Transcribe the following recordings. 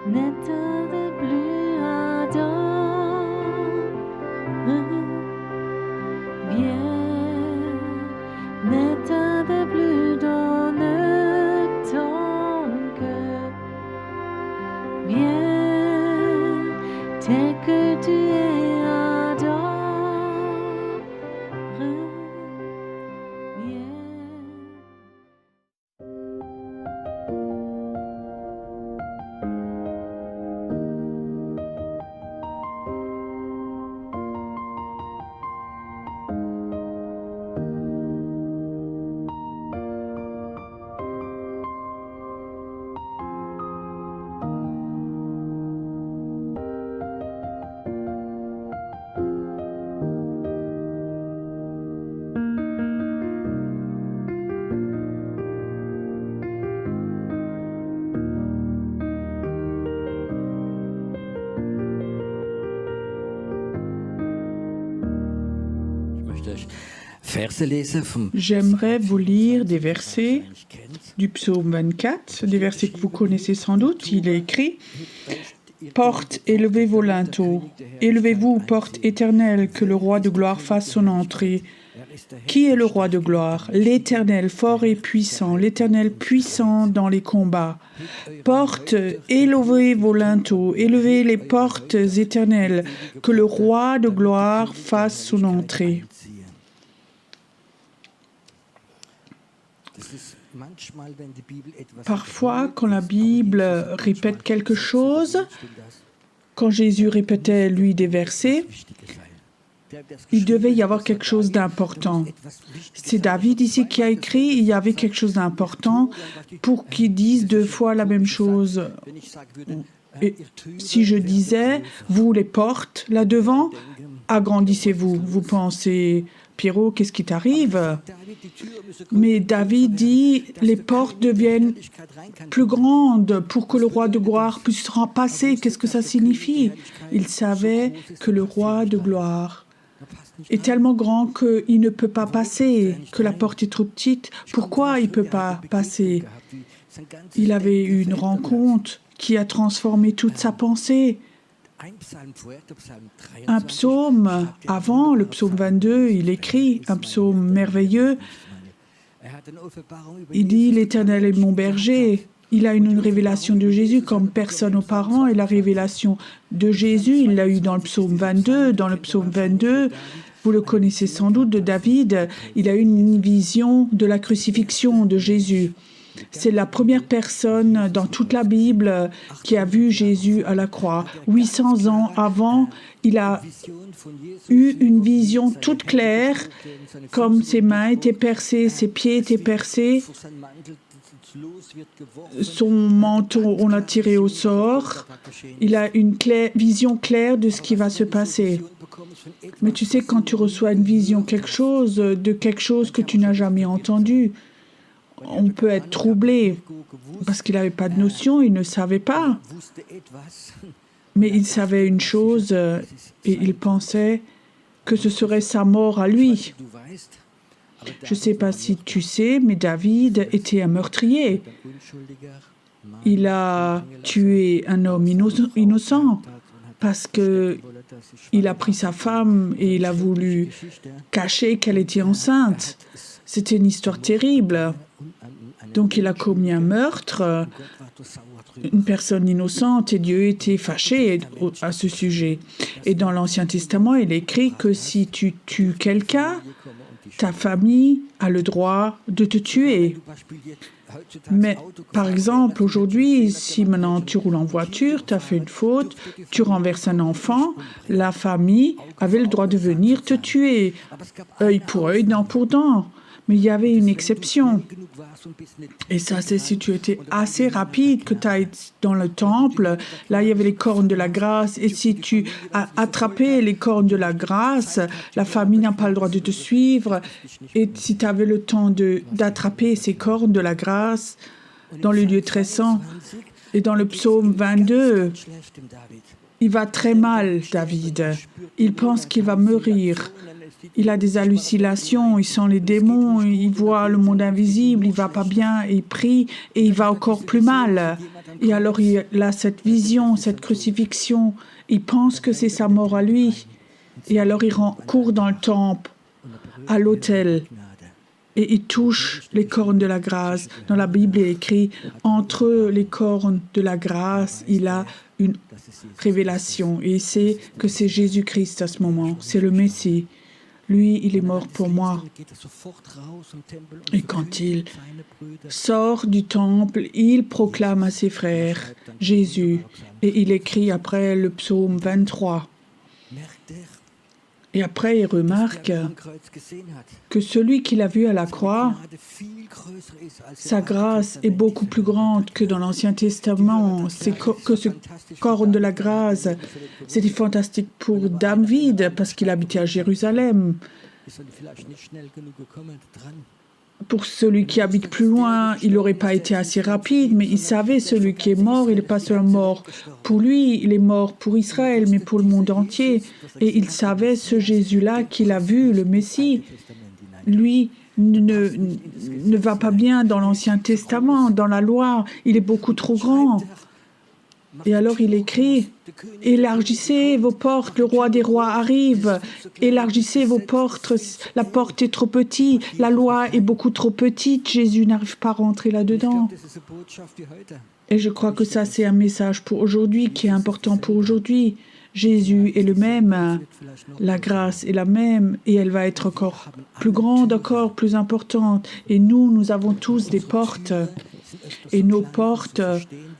N'état de plus ardent, viens, n'état de plus dans ton cœur, viens, tel que tu es ardent, viens. J'aimerais vous lire des versets du psaume 24, des versets que vous connaissez sans doute. Il est écrit « Portes, élevez vos linteaux, élevez-vous, portes éternelles, que le roi de gloire fasse son entrée. » Qui est le roi de gloire? L'Éternel, fort et puissant, l'Éternel puissant dans les combats. Portes, élevez vos linteaux, élevez les portes éternelles, que le roi de gloire fasse son entrée. Parfois, quand la Bible répète quelque chose, quand Jésus répétait, lui, des versets, il devait y avoir quelque chose d'important. C'est David ici qui a écrit, il y avait quelque chose d'important pour qu'il dise 2 fois la même chose. Et si je disais, vous les portes là devant, agrandissez-vous. Vous pensez, Pierrot, qu'est-ce qui t'arrive? Mais David dit, les portes deviennent plus grandes pour que le roi de gloire puisse passer. Qu'est-ce que ça signifie? Il savait que le roi de gloire est tellement grand qu'il ne peut pas passer, que la porte est trop petite. Pourquoi il ne peut pas passer? Il avait eu une rencontre qui a transformé toute sa pensée. Un psaume avant, le psaume 22, il écrit un psaume merveilleux. Il dit « L'Éternel est mon berger ». Il a une révélation de Jésus comme personne auparavant, et la révélation de Jésus, il l'a eu dans le psaume 22. Dans le psaume 22, vous le connaissez sans doute, de David, il a eu une vision de la crucifixion de Jésus. C'est la première personne dans toute la Bible qui a vu Jésus à la croix. 800 ans avant, il a eu une vision toute claire, comme ses mains étaient percées, ses pieds étaient percés, son manteau, on l'a tiré au sort. Il a une vision claire de ce qui va se passer. Mais tu sais, quand tu reçois une vision de quelque chose que tu n'as jamais entendu, on peut être troublé parce qu'il n'avait pas de notion, il ne savait pas. Mais il savait une chose et il pensait que ce serait sa mort à lui. Je ne sais pas si tu sais, mais David était un meurtrier. Il a tué un homme innocent parce qu'il a pris sa femme et il a voulu cacher qu'elle était enceinte. C'était une histoire terrible. Donc il a commis un meurtre, une personne innocente, et Dieu était fâché à ce sujet. Et dans l'Ancien Testament, il est écrit que si tu tues quelqu'un, ta famille a le droit de te tuer. Mais par exemple, aujourd'hui, si maintenant tu roules en voiture, tu as fait une faute, tu renverses un enfant, la famille avait le droit de venir te tuer, œil pour œil, dent pour dent. Mais il y avait une exception. Et ça, c'est si tu étais assez rapide, que tu ailles dans le temple. Là, il y avait les cornes de la grâce. Et si tu as attrapé les cornes de la grâce, la famille n'a pas le droit de te suivre. Et si tu avais le temps d'attraper ces cornes de la grâce dans le lieu très saint. Et dans le psaume 22, il va très mal, David. Il pense qu'il va mourir. Il a des hallucinations, il sent les démons, il voit le monde invisible, il va pas bien, et il prie et il va encore plus mal. Et alors il a cette vision, cette crucifixion, il pense que c'est sa mort à lui. Et alors il court dans le temple, à l'autel, et il touche les cornes de la grâce. Dans la Bible, il est écrit « Entre les cornes de la grâce, il a une révélation. » Et il sait que c'est Jésus-Christ à ce moment, c'est le Messie. Lui, il est mort pour moi. Et quand il sort du temple, il proclame à ses frères Jésus. Et il écrit après le psaume 23. Et après, il remarque que celui qu'il a vu à la croix, sa grâce est beaucoup plus grande que dans l'Ancien Testament. Que ce corps de la grâce, c'était fantastique pour David parce qu'il habitait à Jérusalem. Pour celui qui habite plus loin, il n'aurait pas été assez rapide, mais il savait celui qui est mort, il n'est pas seulement mort pour lui, il est mort pour Israël, mais pour le monde entier. Et il savait ce Jésus-là qu'il a vu, le Messie. Lui ne va pas bien dans l'Ancien Testament, dans la loi, il est beaucoup trop grand. Et alors il écrit « Élargissez vos portes, le roi des rois arrive. Élargissez vos portes, la porte est trop petite, la loi est beaucoup trop petite, Jésus n'arrive pas à rentrer là-dedans. » Et je crois que ça, c'est un message pour aujourd'hui, qui est important pour aujourd'hui. Jésus est le même, la grâce est la même, et elle va être encore plus grande, encore plus importante. Et nous avons tous des portes. Et nos portes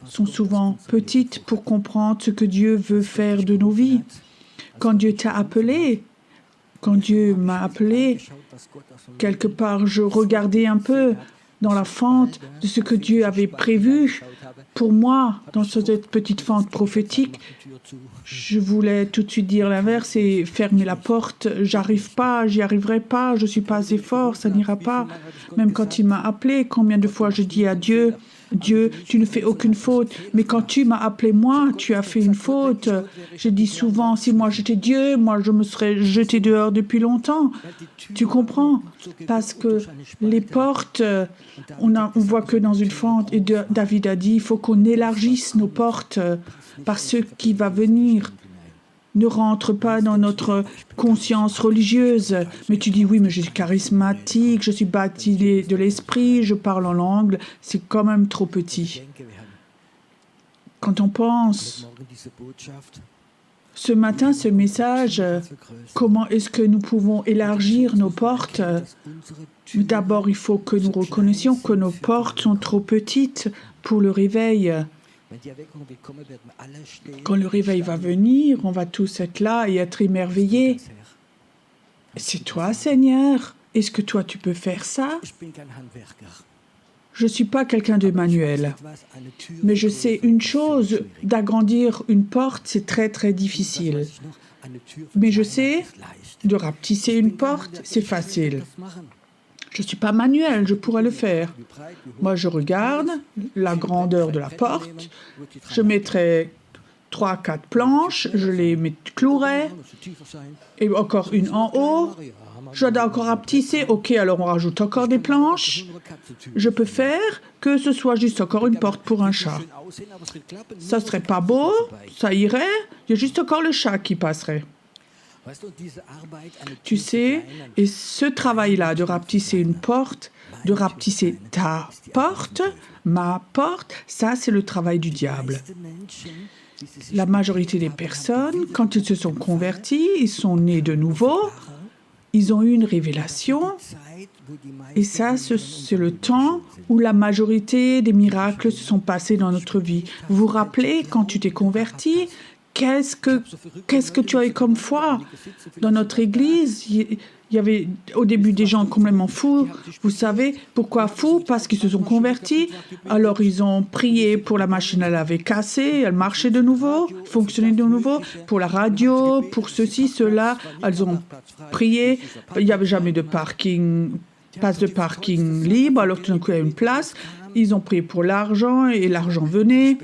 sont souvent petites pour comprendre ce que Dieu veut faire de nos vies. Quand Dieu t'a appelé, quand Dieu m'a appelé, quelque part, je regardais un peu dans la fente de ce que Dieu avait prévu pour moi, dans cette petite fente prophétique. Je voulais tout de suite dire l'inverse et fermer la porte. J'arrive pas, j'y arriverai pas, je suis pas assez fort, ça n'ira pas. Même quand il m'a appelé, combien de fois je dis à Dieu, Dieu, tu ne fais aucune faute, mais quand tu m'as appelé moi, tu as fait une faute. Je dis souvent, si moi j'étais Dieu, moi je me serais jeté dehors depuis longtemps. Tu comprends? Parce que les portes, on voit que dans une fente, et David a dit, il faut qu'on élargisse nos portes par ce qui va venir. Ne rentre pas dans notre conscience religieuse. Mais tu dis, oui, mais je suis charismatique, je suis baptisé de l'esprit, je parle en langue. C'est quand même trop petit. Quand on pense, ce matin, ce message, comment est-ce que nous pouvons élargir nos portes? D'abord, il faut que nous reconnaissions que nos portes sont trop petites pour le réveil. Quand le réveil va venir, on va tous être là et être émerveillés. C'est toi, Seigneur. Est-ce que toi, tu peux faire ça? Je ne suis pas quelqu'un de manuel. Mais je sais une chose, d'agrandir une porte, c'est très, très difficile. Mais je sais, de rapetisser une porte, c'est facile. Je ne suis pas manuel, je pourrais le faire. Moi, je regarde la grandeur de la porte, je mettrai 3-4 planches, je les clouerai, et encore une en haut. Je dois encore rapetisser, ok, alors on rajoute encore des planches. Je peux faire que ce soit juste encore une porte pour un chat. Ça ne serait pas beau, ça irait, il y a juste encore le chat qui passerait. Tu sais, et ce travail-là de rapetisser une porte, de rapetisser ta porte, ma porte, ça c'est le travail du diable. La majorité des personnes, quand ils se sont convertis, ils sont nés de nouveau, ils ont eu une révélation, et ça c'est le temps où la majorité des miracles se sont passés dans notre vie. Vous vous rappelez, quand tu t'es converti, qu'est-ce que tu as eu comme foi? Dans notre église, il y avait au début des gens complètement fous. Vous savez pourquoi fous? Parce qu'ils se sont convertis. Alors ils ont prié pour la machine à laver cassée, elle marchait de nouveau, fonctionnait de nouveau. Pour la radio, pour ceci, cela, elles ont prié. Il n'y avait jamais de place de parking libre, alors tout d'un coup il y a une place. Ils ont prié pour l'argent et l'argent venait.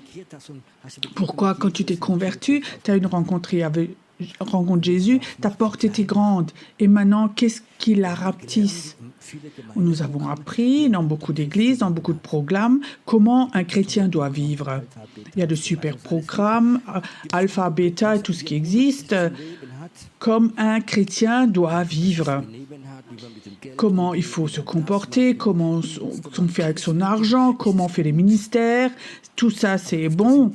Pourquoi, quand tu t'es converti, tu as une rencontre avec rencontres Jésus, ta porte était grande. Et maintenant, qu'est-ce qui la rapetisse? Nous avons appris dans beaucoup d'églises, dans beaucoup de programmes, comment un chrétien doit vivre. Il y a de super programmes, alpha, bêta et tout ce qui existe, comme un chrétien doit vivre. Comment il faut se comporter, comment on fait avec son argent, comment on fait les ministères, tout ça c'est bon.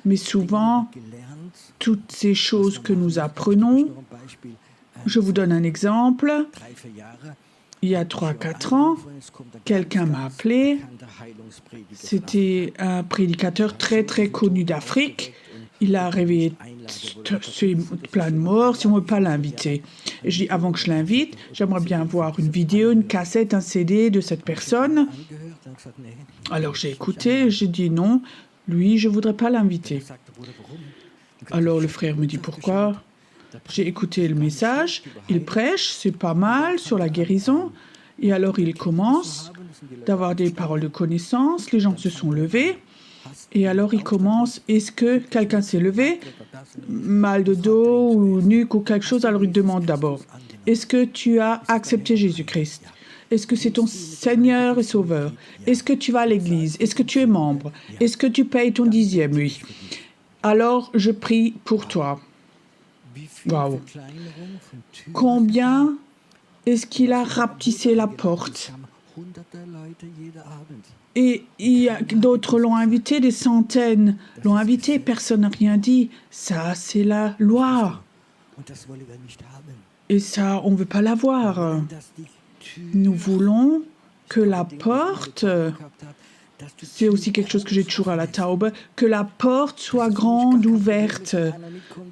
Mais souvent, toutes ces choses que nous apprenons, je vous donne un exemple. Il y a 3-4 ans, quelqu'un m'a appelé. C'était un prédicateur très très connu d'Afrique. Il a réveillé plein de morts, si on ne veut pas l'inviter. Et je dis, avant que je l'invite, j'aimerais bien voir une vidéo, une cassette, un CD de cette personne. Alors j'ai écouté, j'ai dit non, lui, je ne voudrais pas l'inviter. Alors le frère me dit, pourquoi ? J'ai écouté le message, il prêche, c'est pas mal, sur la guérison. Et alors il commence d'avoir des paroles de connaissance, les gens se sont levés. Et alors il commence, est-ce que quelqu'un s'est levé? Mal de dos ou nuque ou quelque chose, alors il demande d'abord, est-ce que tu as accepté Jésus-Christ? Est-ce que c'est ton Seigneur et Sauveur? Est-ce que tu vas à l'église? Est-ce que tu es membre? Est-ce que tu payes ton 10e? Oui. Alors je prie pour toi. Waouh! Combien est-ce qu'il a rapetissé la porte? Et il y a d'autres l'ont invité, des centaines l'ont invité, personne n'a rien dit. Ça, c'est la loi. Et ça, on ne veut pas l'avoir. Nous voulons que la porte, c'est aussi quelque chose que j'ai toujours à la Taube, que la porte soit grande, ouverte.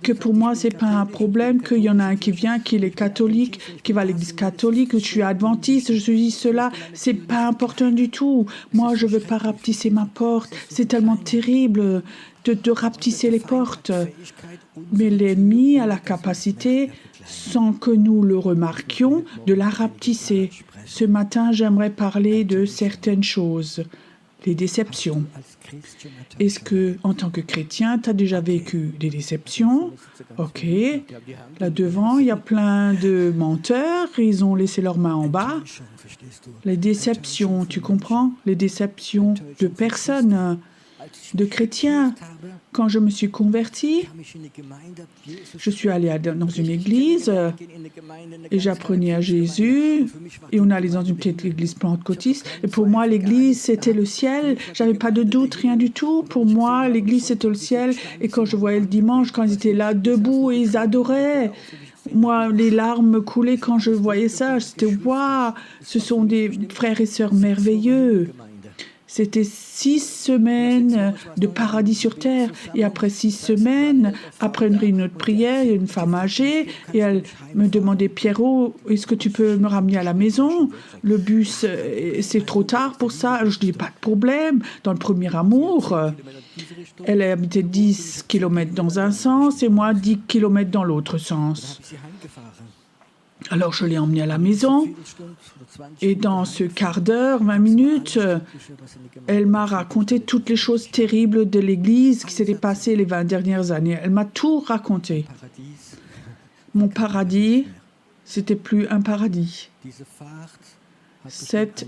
Que pour moi, ce n'est pas un problème qu'il y en a un qui vient, qui est catholique, qui va à l'église catholique, je suis adventiste, je suis cela. Ce n'est pas important du tout. Moi, je ne veux pas rapetisser ma porte. C'est tellement terrible de rapetisser les portes. Mais l'ennemi a la capacité, sans que nous le remarquions, de la rapetisser. Ce matin, j'aimerais parler de certaines choses. Les déceptions. Est-ce que, en tant que chrétien, tu as déjà vécu des déceptions? Ok. Là devant, il y a plein de menteurs. Ils ont laissé leurs mains en bas. Les déceptions, tu comprends? Les déceptions de personnes, de chrétiens. Quand je me suis converti, je suis allé dans une église et j'apprenais à Jésus et on allait dans une petite église pentecôtiste. Et pour moi, l'église, c'était le ciel. J'avais pas de doute, rien du tout. Pour moi, l'église, c'était le ciel. Et quand je voyais le dimanche, quand ils étaient là debout et ils adoraient, moi, les larmes me coulaient quand je voyais ça. C'était waouh, ce sont des frères et sœurs merveilleux. C'était 6 semaines de paradis sur terre. Et après 6 semaines, après une réunion de prière, il y a une femme âgée et elle me demandait, Pierrot, est-ce que tu peux me ramener à la maison? Le bus, c'est trop tard pour ça. Alors je dis, pas de problème. Dans le premier amour, elle habitait 10 km dans un sens et moi 10 km dans l'autre sens. Alors je l'ai emmenée à la maison et dans ce quart d'heure, 20 minutes, elle m'a raconté toutes les choses terribles de l'Église qui s'étaient passées les 20 dernières années. Elle m'a tout raconté. Mon paradis, c'était plus un paradis. Cette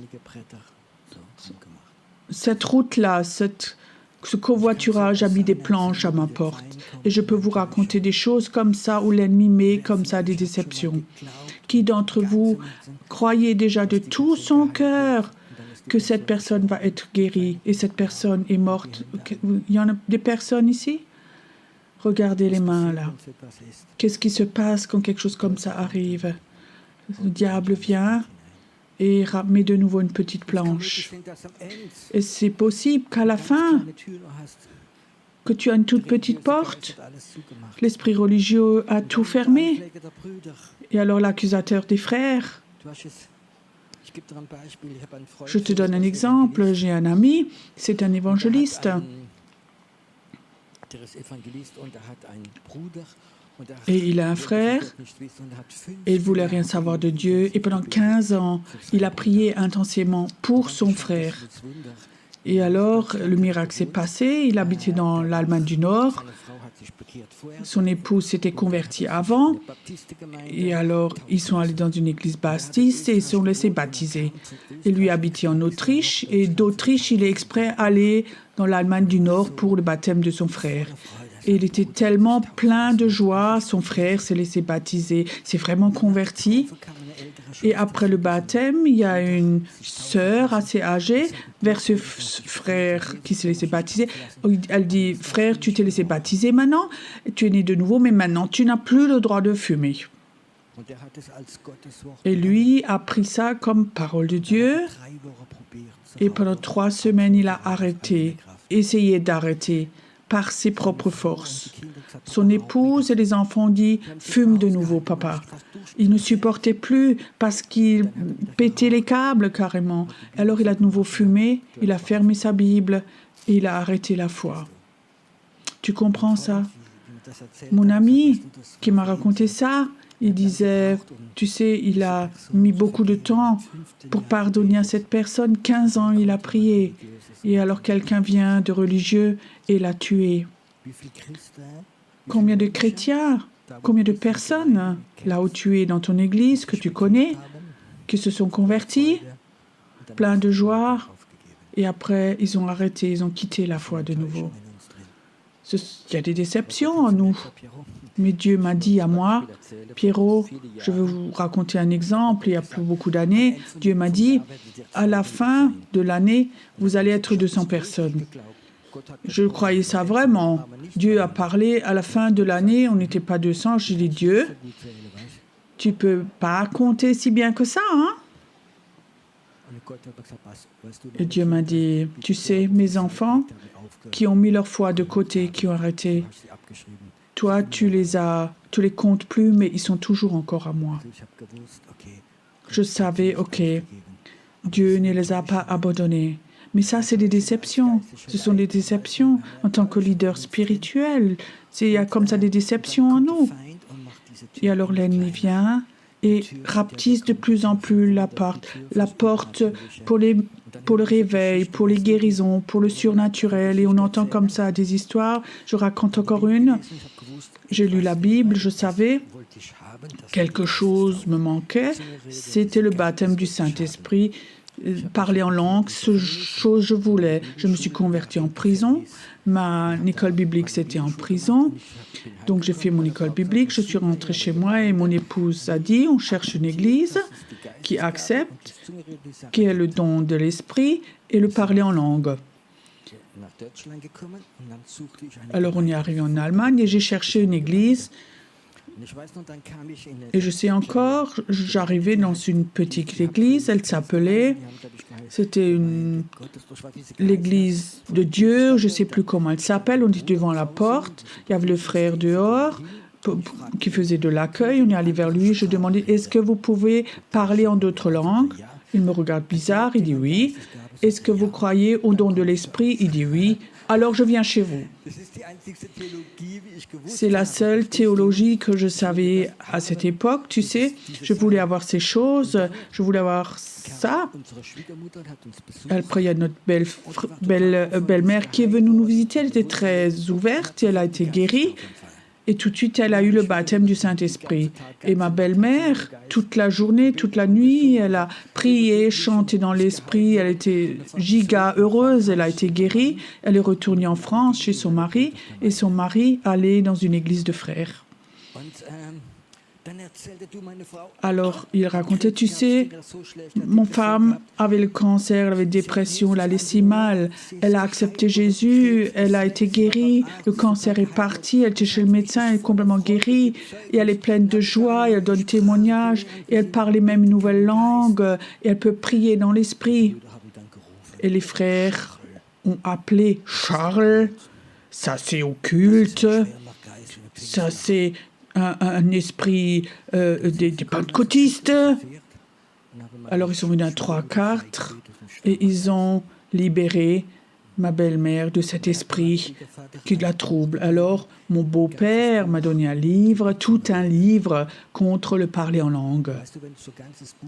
route-là, ce covoiturage a mis des planches à ma porte. Et je peux vous raconter des choses comme ça où l'ennemi met comme ça des déceptions. Qui d'entre vous croyez déjà de tout son cœur que cette personne va être guérie et cette personne est morte? Il y en a des personnes ici? Regardez les mains là. Qu'est-ce qui se passe quand quelque chose comme ça arrive? Le diable vient et met de nouveau une petite planche. Et c'est possible qu'à la fin, que tu as une toute petite porte, l'esprit religieux a tout fermé. Et alors l'accusateur des frères, je te donne un exemple, j'ai un ami, c'est un évangéliste. Et il a un frère, et il ne voulait rien savoir de Dieu. Et pendant 15 ans, il a prié intensément pour son frère. Et alors, le miracle s'est passé. Il habitait dans l'Allemagne du Nord. Son épouse s'était convertie avant. Et alors, ils sont allés dans une église baptiste et ils se sont laissés baptiser. Et lui habitait en Autriche. Et d'Autriche, il est exprès allé dans l'Allemagne du Nord pour le baptême de son frère. Et il était tellement plein de joie. Son frère s'est laissé baptiser, s'est vraiment converti. Et après le baptême, il y a une sœur assez âgée vers ce frère qui s'est laissé baptiser. Elle dit, frère, tu t'es laissé baptiser maintenant, tu es né de nouveau, mais maintenant tu n'as plus le droit de fumer. Et lui a pris ça comme parole de Dieu. Et pendant 3 semaines, il a essayé d'arrêter par ses propres forces. Son épouse et les enfants ont dit « Fume de nouveau, papa ». Il ne supportait plus parce qu'il pétait les câbles carrément. Alors il a de nouveau fumé, il a fermé sa Bible et il a arrêté la foi. Tu comprends ça? Mon ami qui m'a raconté ça, il disait, tu sais, il a mis beaucoup de temps pour pardonner à cette personne. 15 ans, il a prié. Et alors quelqu'un vient de religieux et l'a tué. Combien de chrétiens, combien de personnes là où tu es dans ton église, que tu connais, qui se sont convertis, plein de joie, et après ils ont arrêté, ils ont quitté la foi de nouveau. Il y a des déceptions en nous. Mais Dieu m'a dit à moi, Pierrot, je veux vous raconter un exemple, il y a plus beaucoup d'années, Dieu m'a dit, à la fin de l'année, vous allez être 200 personnes. Je croyais ça vraiment. Dieu a parlé, à la fin de l'année, on n'était pas 200, j'ai dit, Dieu, tu ne peux pas compter si bien que ça, hein? Et Dieu m'a dit, tu sais, mes enfants qui ont mis leur foi de côté, qui ont arrêté, toi, tu les comptes plus, mais ils sont toujours encore à moi. Je savais, ok, Dieu ne les a pas abandonnés. Mais ça, c'est des déceptions. Ce sont des déceptions en tant que leader spirituel. Il y a comme ça des déceptions en nous. Et alors l'ennemi vient et rapetisse de plus en plus la porte pour le réveil, pour les guérisons, pour le surnaturel. Et on entend comme ça des histoires. Je raconte encore une. J'ai lu la Bible, je savais, quelque chose me manquait. C'était le baptême du Saint-Esprit, parler en langue, ce chose je voulais. Je me suis convertie en prison. Ma école biblique, c'était en prison. Donc, j'ai fait mon école biblique. Je suis rentrée chez moi et mon épouse a dit, on cherche une église qui accepte, qui ait le don de l'esprit et le parler en langue. Alors, on est arrivé en Allemagne et j'ai cherché une église. Et je sais encore, j'arrivais dans une petite église, elle s'appelait, c'était l'église de Dieu, je ne sais plus comment elle s'appelle, on était devant la porte, il y avait le frère dehors qui faisait de l'accueil, on est allé vers lui, je demandais, est-ce que vous pouvez parler en d'autres langues? Il me regarde bizarre, il dit oui. Est-ce que vous croyez au don de l'esprit? Il dit oui. Alors je viens chez vous. C'est la seule théologie que je savais à cette époque, tu sais. Je voulais avoir ces choses, je voulais avoir ça. Après, il y a notre belle-mère qui est venue nous visiter, elle était très ouverte, elle a été guérie. Et tout de suite, elle a eu le baptême du Saint-Esprit. Et ma belle-mère, toute la journée, toute la nuit, elle a prié, chanté dans l'esprit. Elle était giga heureuse, elle a été guérie. Elle est retournée en France chez son mari. Et son mari allait dans une église de frères. Alors, il racontait, tu sais, mon femme avait le cancer, elle avait dépression, elle allait si mal. Elle a accepté Jésus, elle a été guérie, le cancer est parti, elle était chez le médecin, elle est complètement guérie, et elle est pleine de joie, et elle donne témoignage, et elle parlait même une nouvelle langue, et elle peut prier dans l'esprit. Et les frères ont appelé Charles, ça c'est occulte, ça c'est un esprit des pentecôtistes. Alors ils sont venus à 3-4 et ils ont libéré ma belle-mère de cet esprit qui la trouble. Alors mon beau-père m'a donné un livre, tout un livre contre le parler en langue.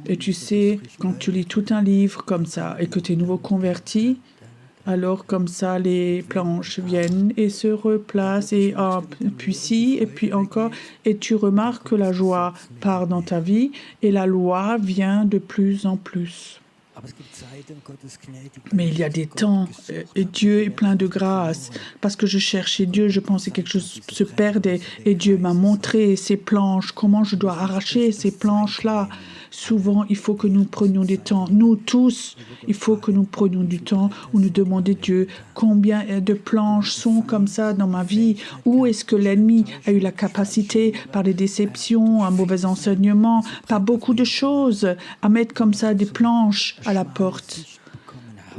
Et tu sais, quand tu lis tout un livre comme ça et que tu es nouveau converti, Alors comme ça, les planches viennent et se replacent et hop, puis ci, et puis encore. Et tu remarques que la joie part dans ta vie et la loi vient de plus en plus. Mais il y a des temps, et Dieu est plein de grâce. Parce que je cherchais Dieu, je pensais que quelque chose se perdait. Et Dieu m'a montré ces planches, comment je dois arracher ces planches-là. Souvent, il faut que nous prenions des temps. Nous tous, il faut que nous prenions du temps où nous demandons Dieu combien de planches sont comme ça dans ma vie. Où est-ce que l'ennemi a eu la capacité, par des déceptions, un mauvais enseignement, par beaucoup de choses, à mettre comme ça des planches à la porte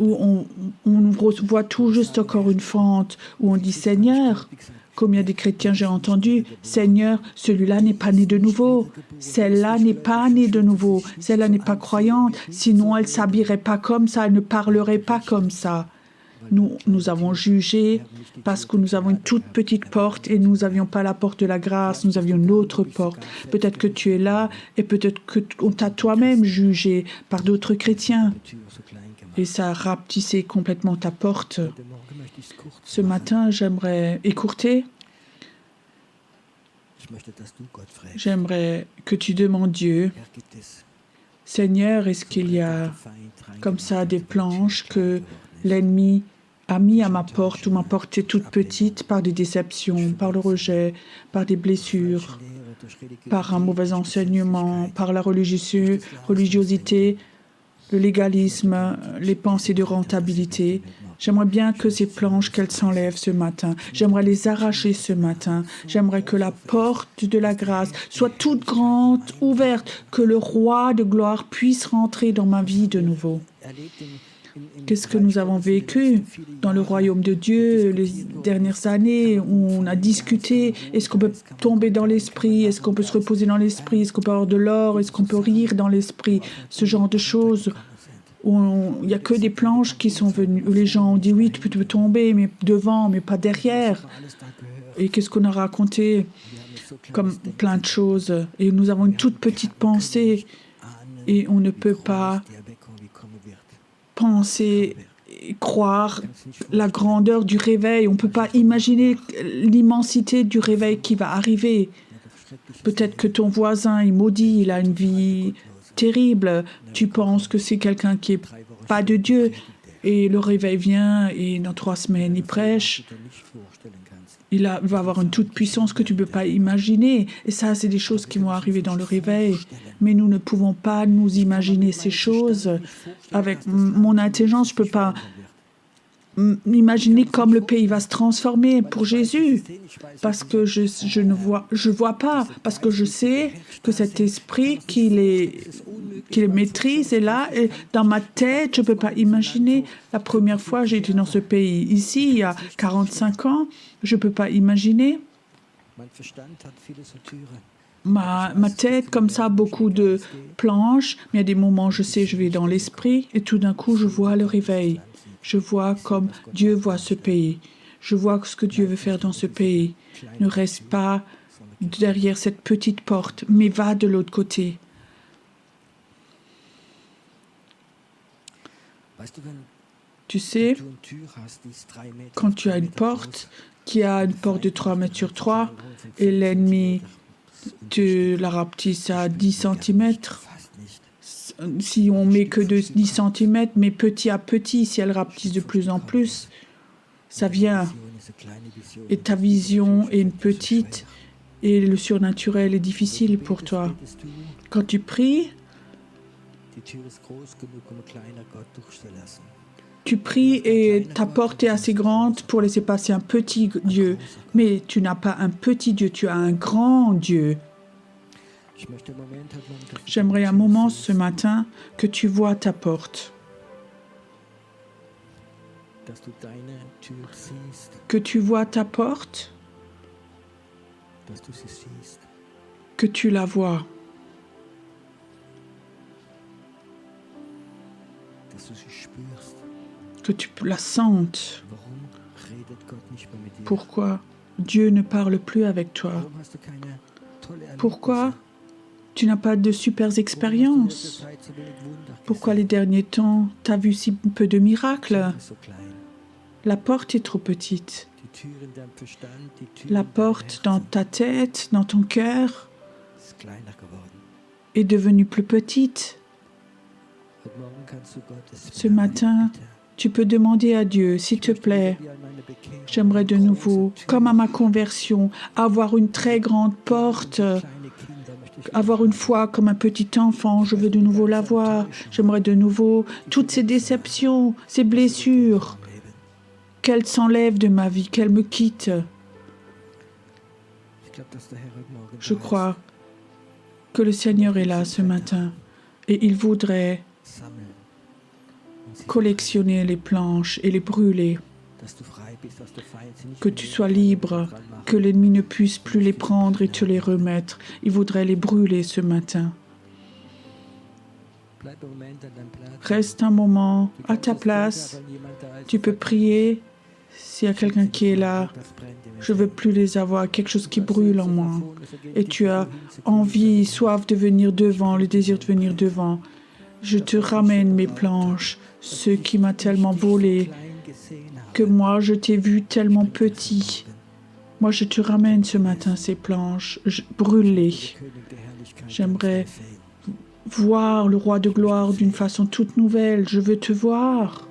où on voit tout juste encore une fente, où on dit Seigneur. Combien de chrétiens j'ai entendu, Seigneur, celui-là n'est pas né de nouveau, celle-là n'est pas née de nouveau, celle-là n'est pas croyante, sinon elle ne s'habillerait pas comme ça, elle ne parlerait pas comme ça. Nous avons jugé parce que nous avons une toute petite porte et nous n'avions pas la porte de la grâce, nous avions une autre porte. Peut-être que tu es là et peut-être qu'on t'a toi-même jugé par d'autres chrétiens. Et ça a rapetissé complètement ta porte. Ce matin, j'aimerais écourter. J'aimerais que tu demandes Dieu, Seigneur, est-ce qu'il y a comme ça des planches que l'ennemi a mis à ma porte, ou ma porte est toute petite par des déceptions, par le rejet, par des blessures, par un mauvais enseignement, par la religiosité, le légalisme, les pensées de rentabilité. J'aimerais bien que ces planches, qu'elles s'enlèvent ce matin. J'aimerais les arracher ce matin. J'aimerais que la porte de la grâce soit toute grande, ouverte, que le roi de gloire puisse rentrer dans ma vie de nouveau. Qu'est-ce que nous avons vécu dans le royaume de Dieu les dernières années où on a discuté, est-ce qu'on peut tomber dans l'esprit, est-ce qu'on peut se reposer dans l'esprit, est-ce qu'on peut avoir de l'or, est-ce qu'on peut rire dans l'esprit, ce genre de choses où il n'y a que des planches qui sont venues, où les gens ont dit oui, tu peux tomber, mais devant, mais pas derrière. Et qu'est-ce qu'on a raconté comme plein de choses. Et nous avons une toute petite pensée et on ne peut pas penser, croire la grandeur du réveil. On ne peut pas imaginer l'immensité du réveil qui va arriver. Peut-être que ton voisin est maudit, il a une vie terrible. Tu penses que c'est quelqu'un qui n'est pas de Dieu. Et le réveil vient et dans 3 semaines, il prêche. Il va avoir une toute puissance que tu ne peux pas imaginer. Et ça, c'est des choses qui vont arriver dans le réveil. Mais nous ne pouvons pas nous imaginer ces choses. Avec mon intelligence, je ne peux pas m'imaginer comme le pays va se transformer pour Jésus. Parce que je ne vois pas. Parce que je sais que cet esprit qui les maîtrise est là. Et dans ma tête, je ne peux pas imaginer. La première fois, j'ai été dans ce pays. Ici, il y a 45 ans, je ne peux pas imaginer. Ma tête, comme ça, beaucoup de planches. Mais il y a des moments, je sais, je vais dans l'esprit. Et tout d'un coup, je vois le réveil. Je vois comme Dieu voit ce pays. Je vois ce que Dieu veut faire dans ce pays. Ne reste pas derrière cette petite porte, mais va de l'autre côté. Tu sais, quand tu as une porte qui a une porte de 3 mètres sur 3 et l'ennemi te la rapetisse à 10 cm, si on met que de 10 cm, mais petit à petit, si elle rapetisse de plus en plus, ça vient. Et ta vision est une petite et le surnaturel est difficile pour toi. Quand tu pries, tu pries et ta porte est assez grande pour laisser passer un petit Dieu. Mais tu n'as pas un petit Dieu, tu as un grand Dieu. J'aimerais un moment ce matin que tu vois ta porte. Que tu vois ta porte. Que tu la vois. Que tu la sentes. Pourquoi Dieu ne parle plus avec toi? Pourquoi tu n'as pas de super expériences? Pourquoi les derniers temps, tu as vu si peu de miracles? La porte est trop petite. Die Tür in deinem Verstand, die Tür La in deinem porte dans Herzen ta tête, dans ton cœur, ist kleiner geworden. est devenue plus petite. Heute Morgen kannst du Gottes Ce fragen, matin, bitte. tu peux demander à Dieu, s'il te plaît, Wie an meine Bekehrung, j'aimerais de nouveau, große Tür, comme à ma conversion, avoir une très grande porte, kleine Kinder möchte ich avoir une foi comme un petit enfant. Je veux de nouveau l'avoir. J'aimerais de nouveau toutes ces déceptions, ces blessures, im Leben. qu'elles s'enlèvent de ma vie, qu'elles me quittent. Ich glaube, dass der Herr heute Morgen Je da ist. crois que le Seigneur est là ce matin et il voudrait Sammeln und sie collectionner les planches et les brûler, dass du frei bist, dass der Feind sie nicht que mehr tu nehmen sois kann und libre, dran machen. que l'ennemi ne puisse plus les prendre et te les remettre. Il voudrait les brûler ce matin. Bleib einen Moment an deinem Platz. Reste un moment Du à kannst ta das place. Geld, aber wenn jemand da ist, Tu peux sagt, prier s'il y a quelqu'un qui est là. das brennt in mir Je veux drin. plus les avoir, quelque chose qui Du hast brûle en Sehnsucht moi. nach vorne, so geh Et dich tu as wohin zu gehen, envie, sag, soif de venir devant, le désir de venir devant. Je te ramène mes planches, ce qui m'a tellement volé, que moi je t'ai vu tellement petit. Moi je te ramène ce matin ces planches, brûlées. J'aimerais voir le roi de gloire d'une façon toute nouvelle. Je veux te voir.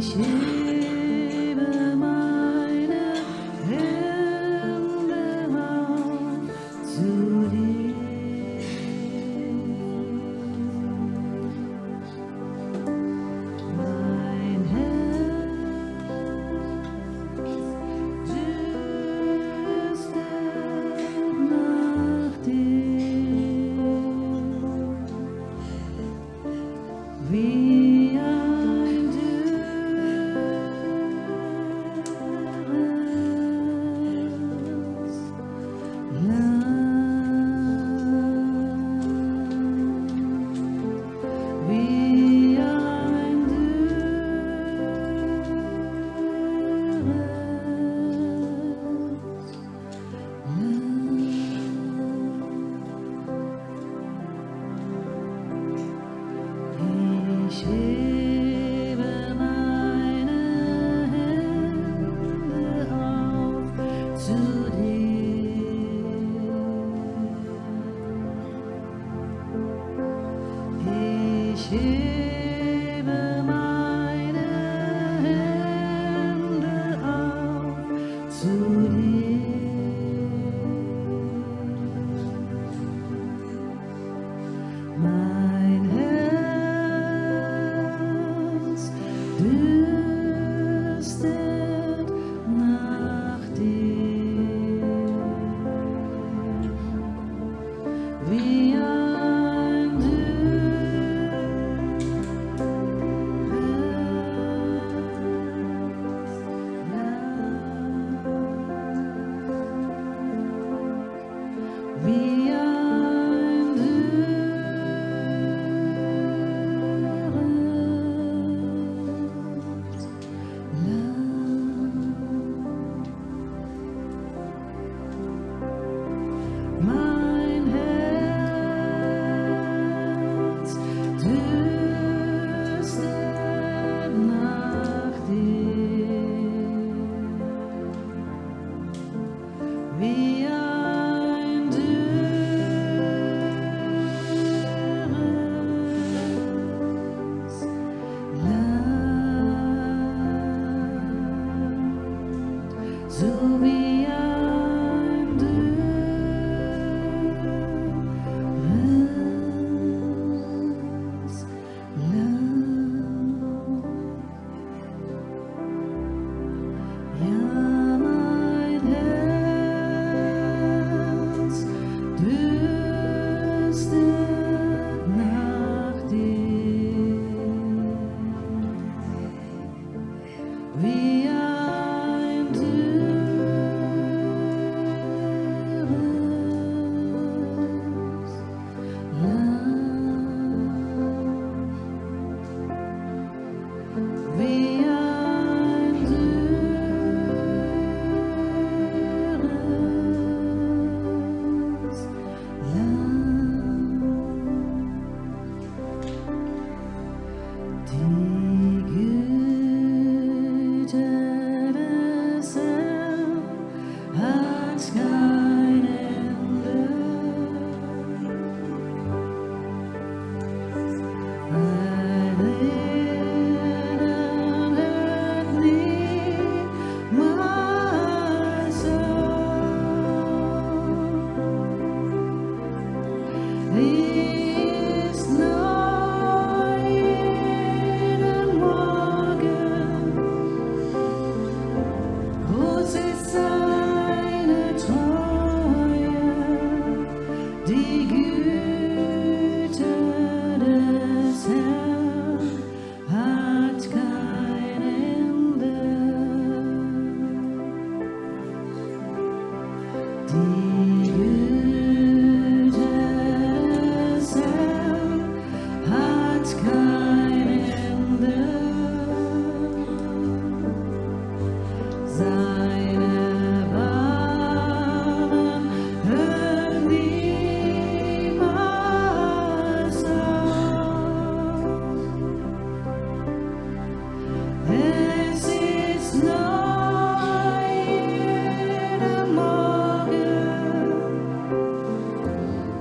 Ich hebe meine Hände auf zu dir. Mein Herz dürstet nach dir, wie ein dürres Land, wie ein dürres Land. Ich hebe meine Hände auf zu dir. Ich hebe meine Hände auf zu dir. Mein Herz dürstet nach dir, wie ein dürres Land, wie ein Mein Herz dürstet nach dir, wie ein dürres Land, so wie ein dürres Land. Ja, mein Herz dürstet nach dir, wie ein dürres Land, wie ein dürres Land. Die Güte des Herrn hat kein Ende. Ein Erden hört niemals auf. Ist neu jeden Morgen, groß ist seine Treue, die Güte des Herrn hat kein Ende. Die Güte des Herrn hat kein Ende. Seine Erbarmen hört niemals auf. Es ist neu jeden Morgen,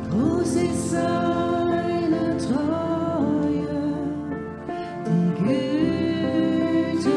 groß ist seine Treue, die Güte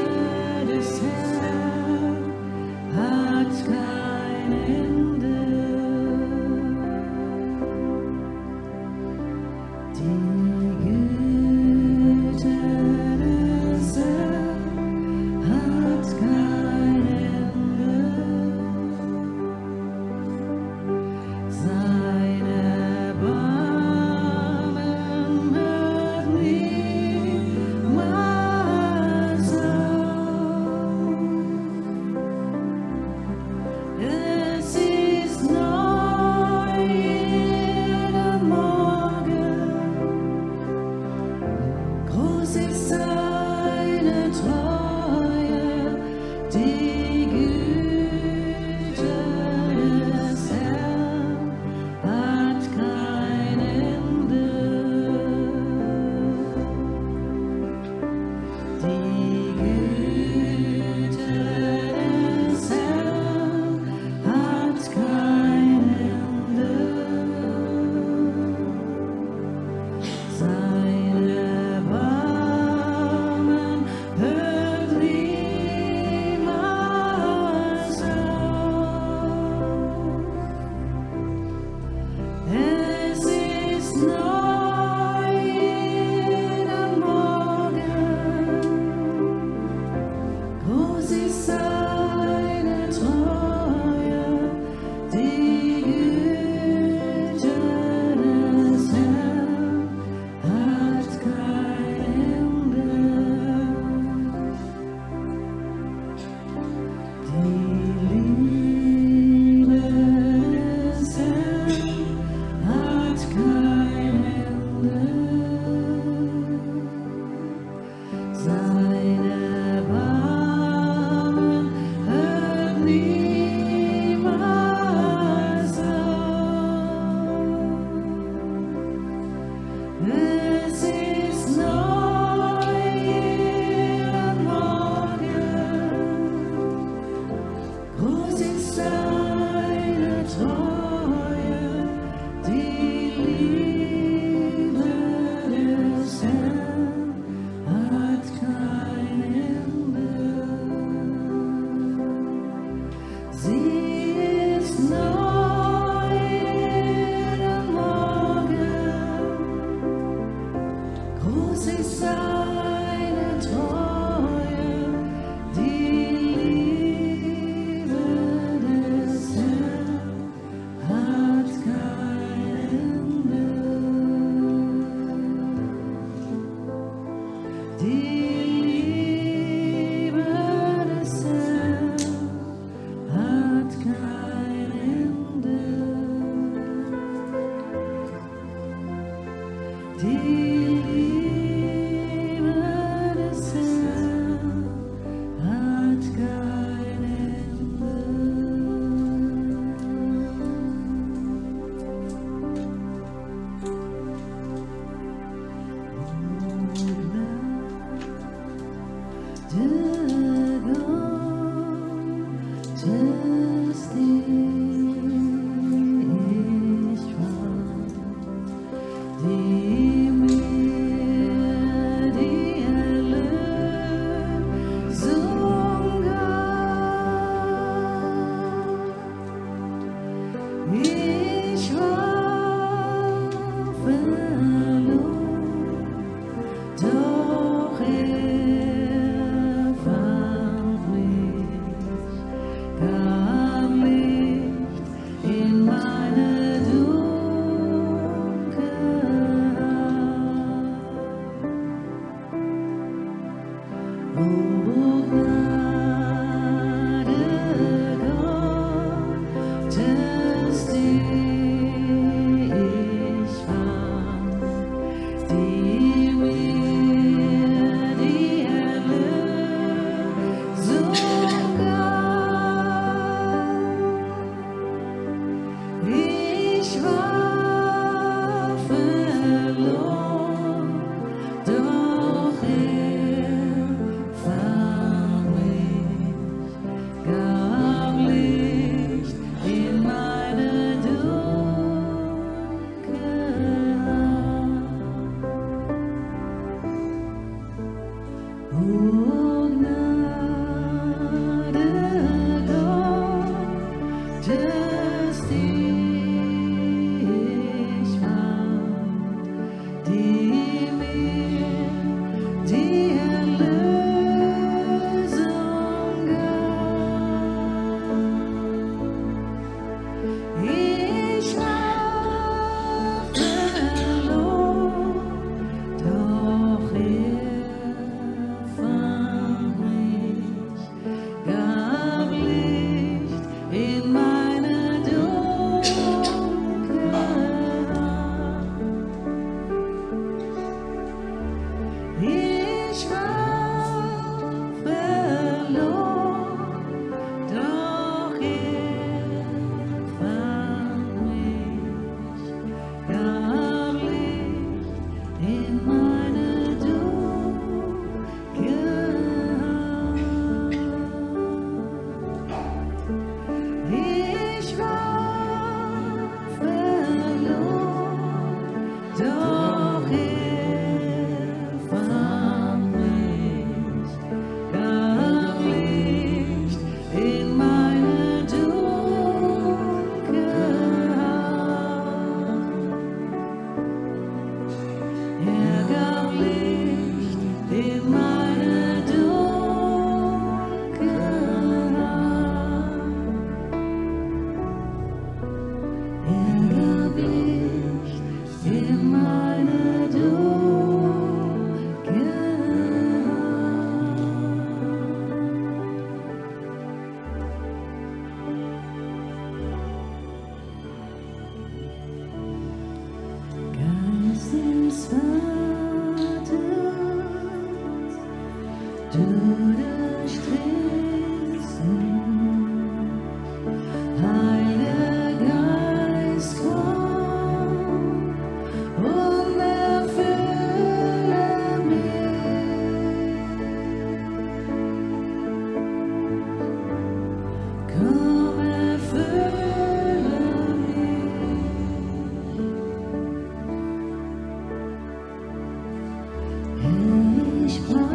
Ich brauche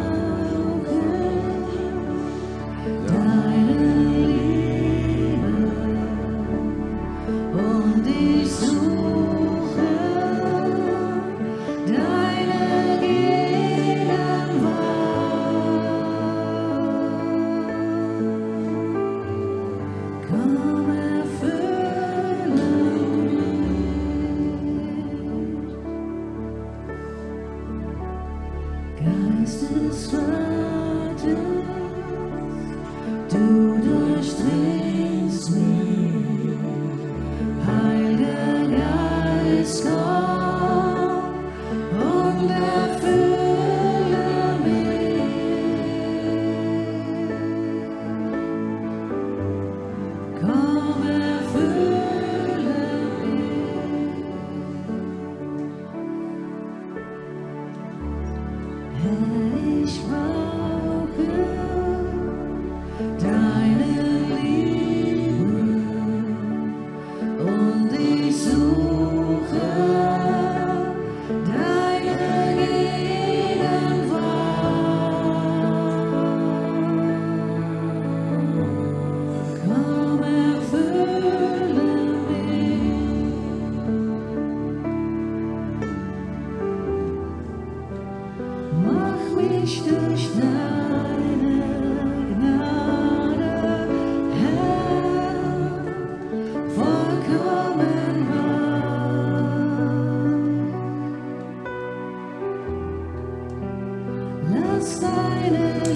deine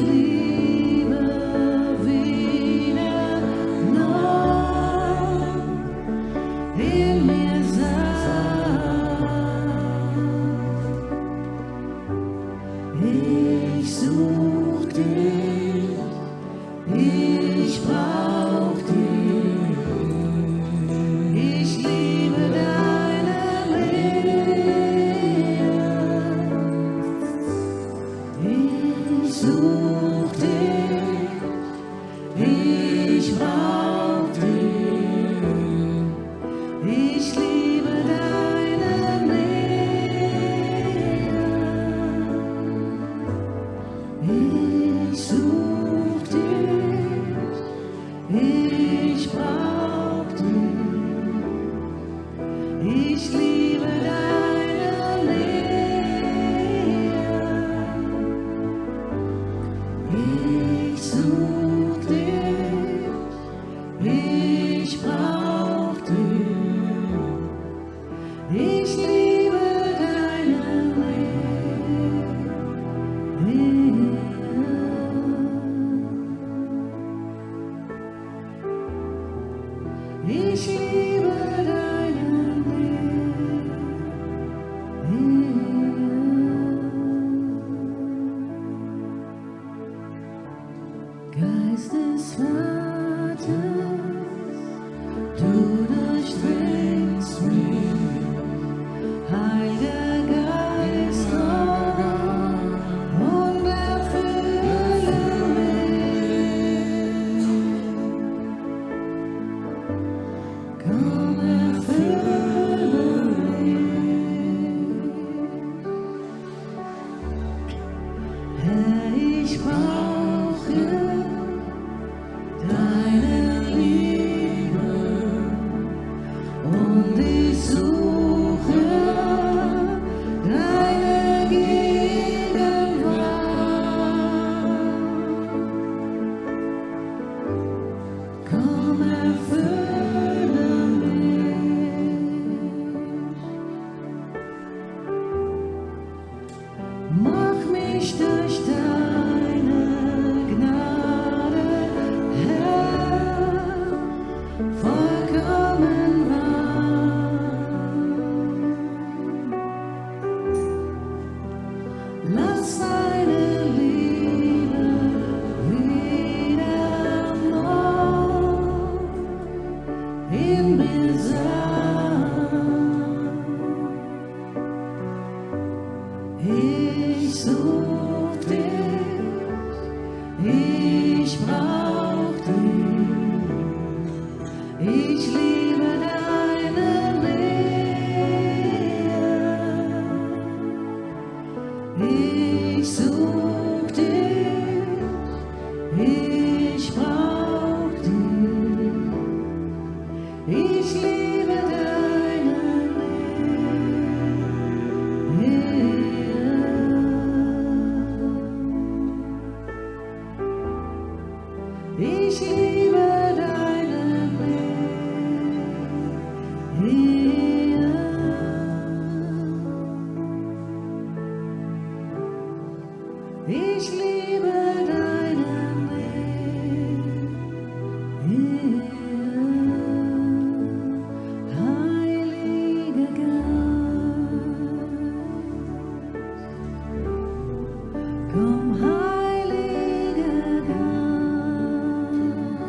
Liebe wieder neu in mir sein. Ich such dich, ich brauch dich, ich liebe deine Nähe. Ich such dich, ich brauch dich, ich liebe deine Nähe. Ich such dich, ich brauch dich, ich liebe deine Nähe. Ich such dich, ich brauch dich, ich liebe deine Nähe. Ich liebe deine Nähe. Geist des Vaters, du durchdringst mich, Heiliger Geist, komm und erfülle mich. Komm, erfülle mich. Herr, ich brauche deine Liebe und ich suche deine Gegenwart. Komm, erfülle mich. Mach mich durch deine Gnade, Herr, vollkommen rein. Lass deine Liebe wieder neu in mir sein. Ich such dich, ich brauch dich, ich liebe deine Nähe. Ich such dich, ich brauch dich, ich liebe deine Nähe. Ich liebe deine Nähe. Ich liebe deine Nähe. Heiliger Geist, komm, Heiliger Geist.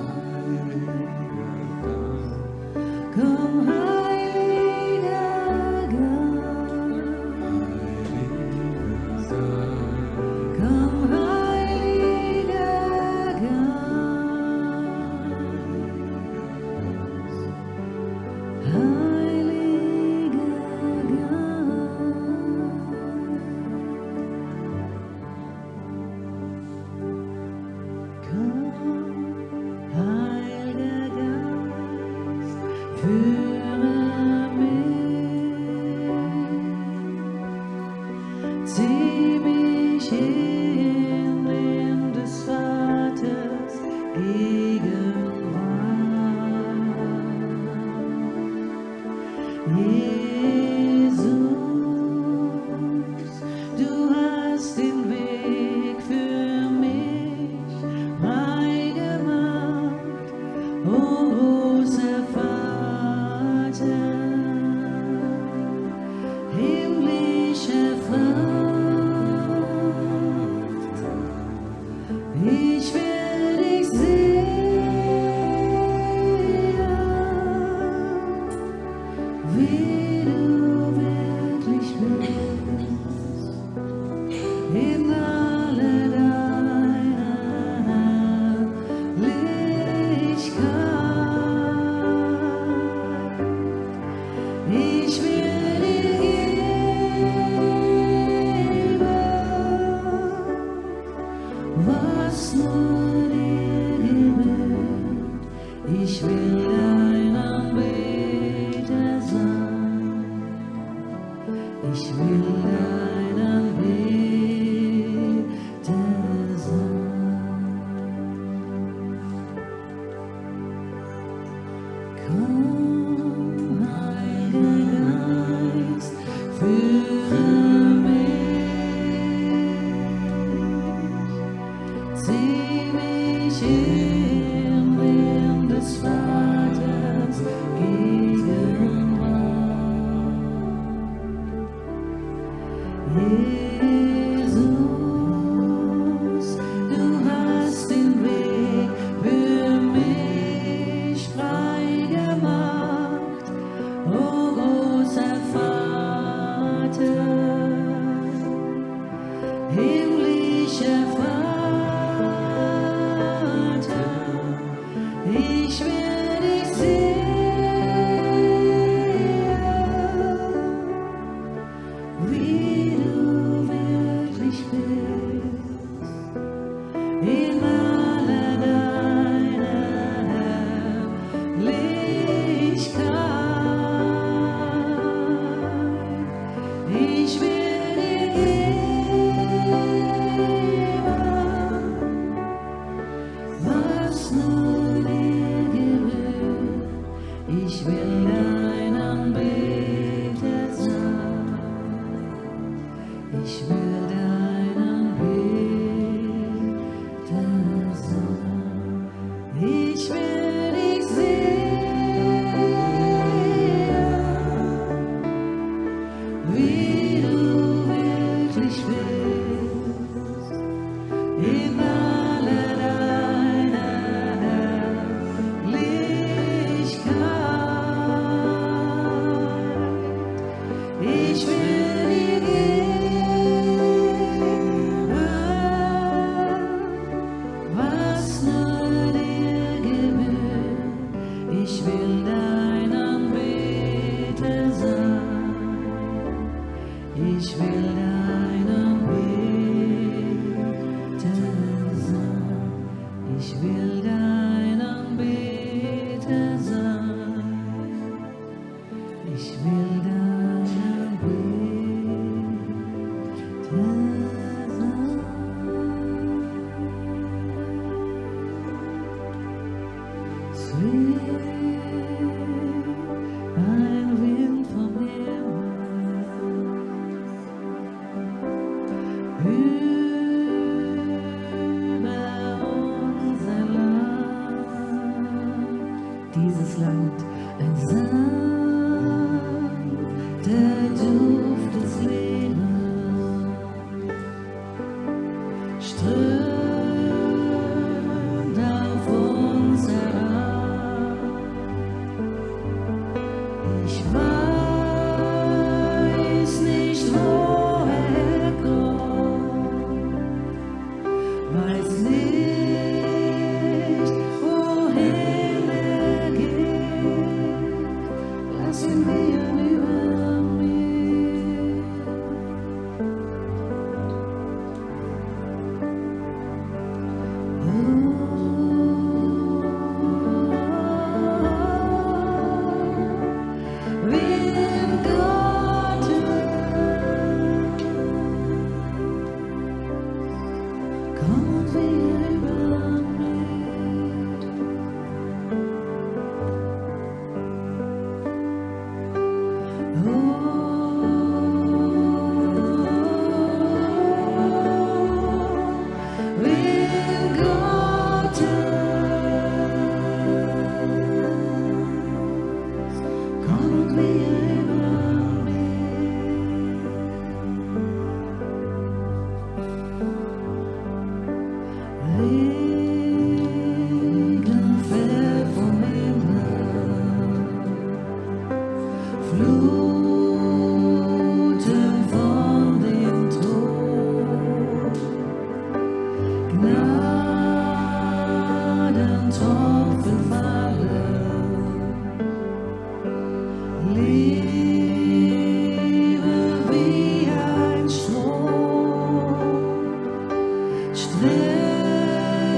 was nur dir gebührt. Ich will dein Anbeter sein. Ich will dein Anbeter sein. Komm, Heiliger Geist, führe mich, zieh mich in des Vaters Gegenwart. Jesus, du hast den Weg für mich frei gemacht, o großer Vater, himmlischer Vater, ich will dich sehen, wie du wirklich bist, in aller deiner Herrlichkeit. Ich will dir geben, was nur dir gebührt. Ich will dein Anbeter sein. Ich will dein Anbeter sein. Ich will dich sehen, wie du wirklich bist, in aller deiner Herrlichkeit. Ich will dir geben, was nur dir gebührt. Ich will dein Anbeter sein. Ich will dein Anbeter sein. Ich will dein Anbeter sein. Ich will dein Anbeter sein. Sweet, ein Wind vom Himmel, über unser Land, dieses Land, ein sanfter Duft des Lebens, strömt auf uns herab. Ich weiß nicht, woher kommt, weiß nicht, wohin geht. Lass ihn wehen über mich. Wind Gottes, komm und wehe über mich. Wind Gottes, komm und wehe über mich. Regen fällt vom Himmel, Fluten von dem Tod, Gnadentropfen fallen, Liebe wie ein Strom, strömt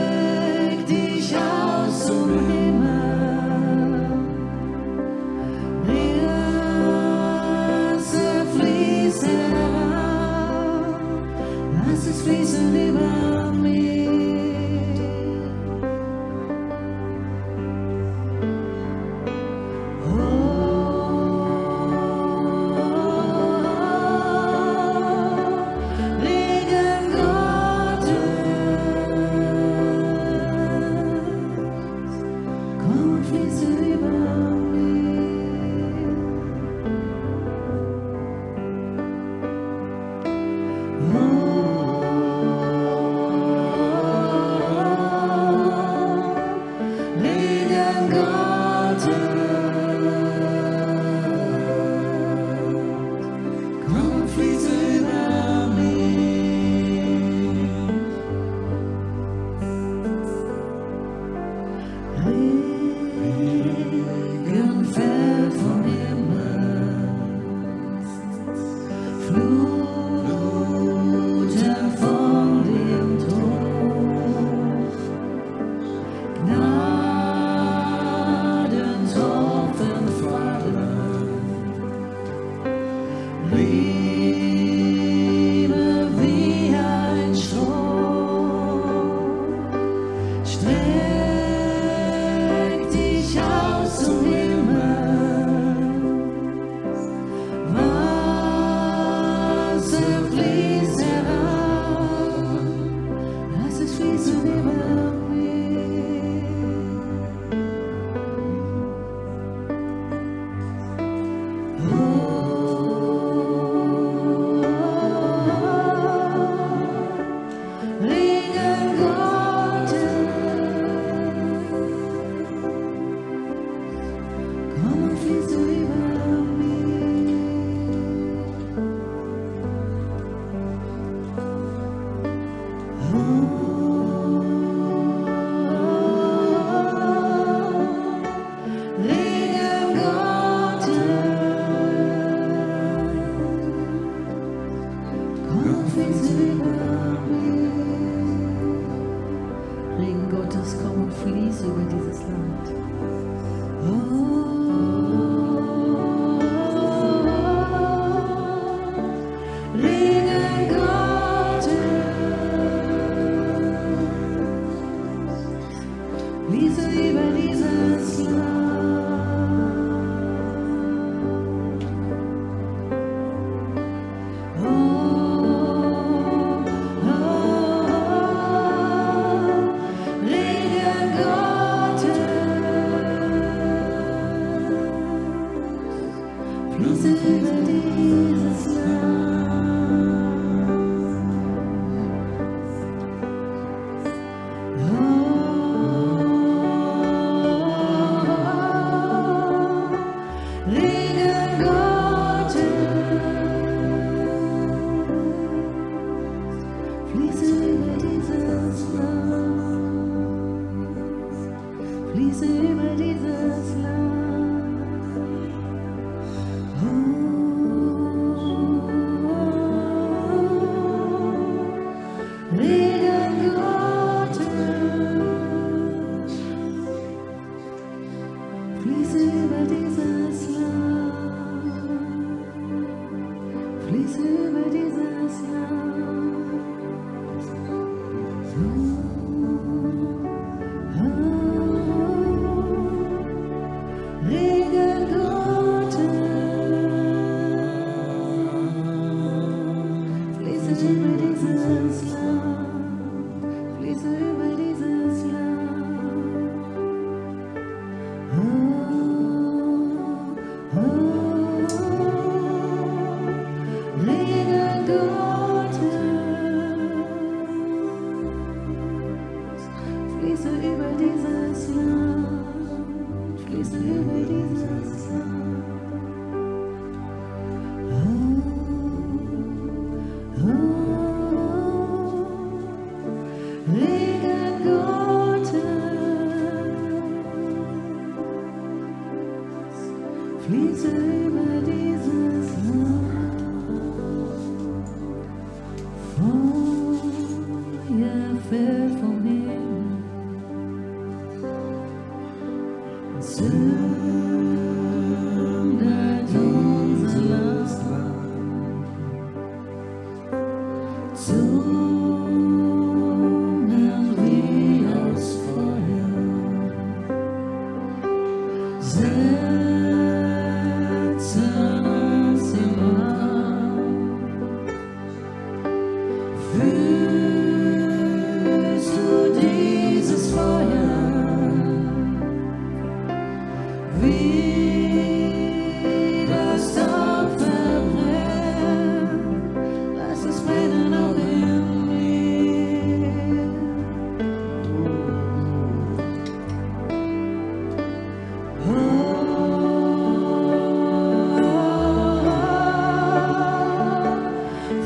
Streck dich aus zum Himmel, Wasser fließt herab, lass es fließen über mich. Regen Gottes, komm und fließe über mich. Regen Gottes, komm und fließe über mich. Regen Gottes, komm und fließe über dieses Land. Regen Gottes, fließe über dieses Land. Regen Gottes, fließe über dieses Land. Regen Gottes, fließe über dieses Land, fließe über dieses Land. Regen Gottes, fließe über dieses Land, fließe über dieses Land. Regen Gottes, fließe über dieses Land, fließe über dieses Land. Regen Gottes, fließe über dieses Land, fließe über dieses Land. Regen Gottes, fließe über dieses Land. Feuer fällt vom Himmel, zündet unser Land. Zungen wie aus Feuer, setzen uns im Raum. Fühlst du dieses Feuer, wie das Opfer brennt? Lass es brennen auch in mir.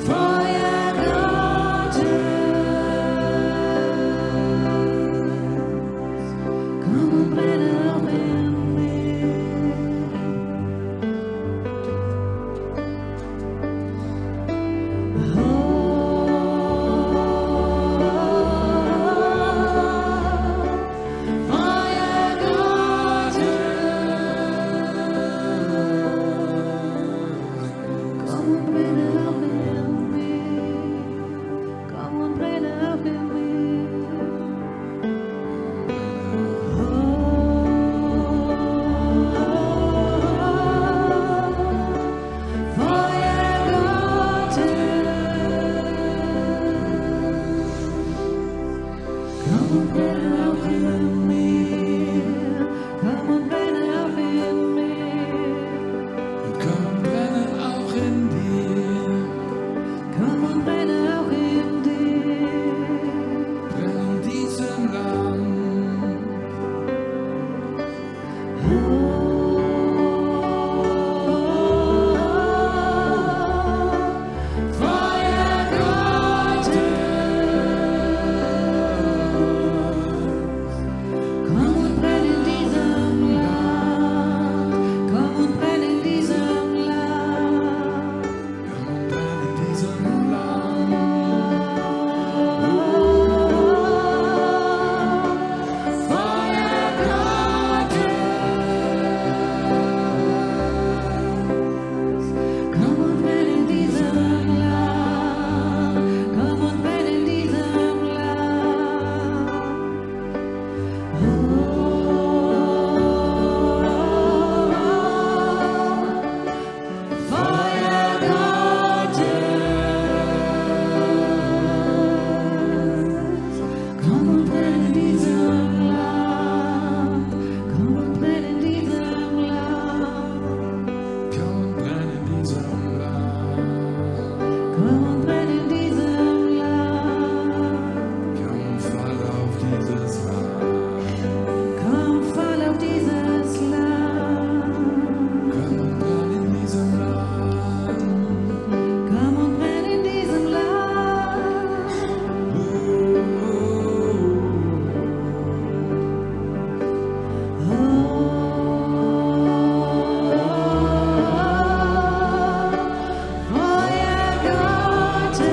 Feuer Gottes, komm und brenne auch in mir. Feuer Gottes, komm und brenne auch in mir. Komm und brenne auch in mir. und brenne auch in mir. Komm und brenne auch in mir. Komm und brenne auch in dir. Komm und brenne auch in dir. Brenn in diesem Land. Feuer Gottes, komm und brenn in diesem Land, komm und brenn in diesem Land. Komm und brenn in diesem Land. Feuer Gottes, komm und brenn in diesem Land, komm und brenn in diesem Land. Feuer Gottes, komm und brenn in diesem Land, komm und brenn in diesem Land, Komm und brenn in diesem Land. komm und brenn in diesem Land, Komm und fall auf dieses Land. komm, fall auf dieses Land, Komm und brenn in diesem Land. komm und brenn in diesem Land. Feuer Gottes,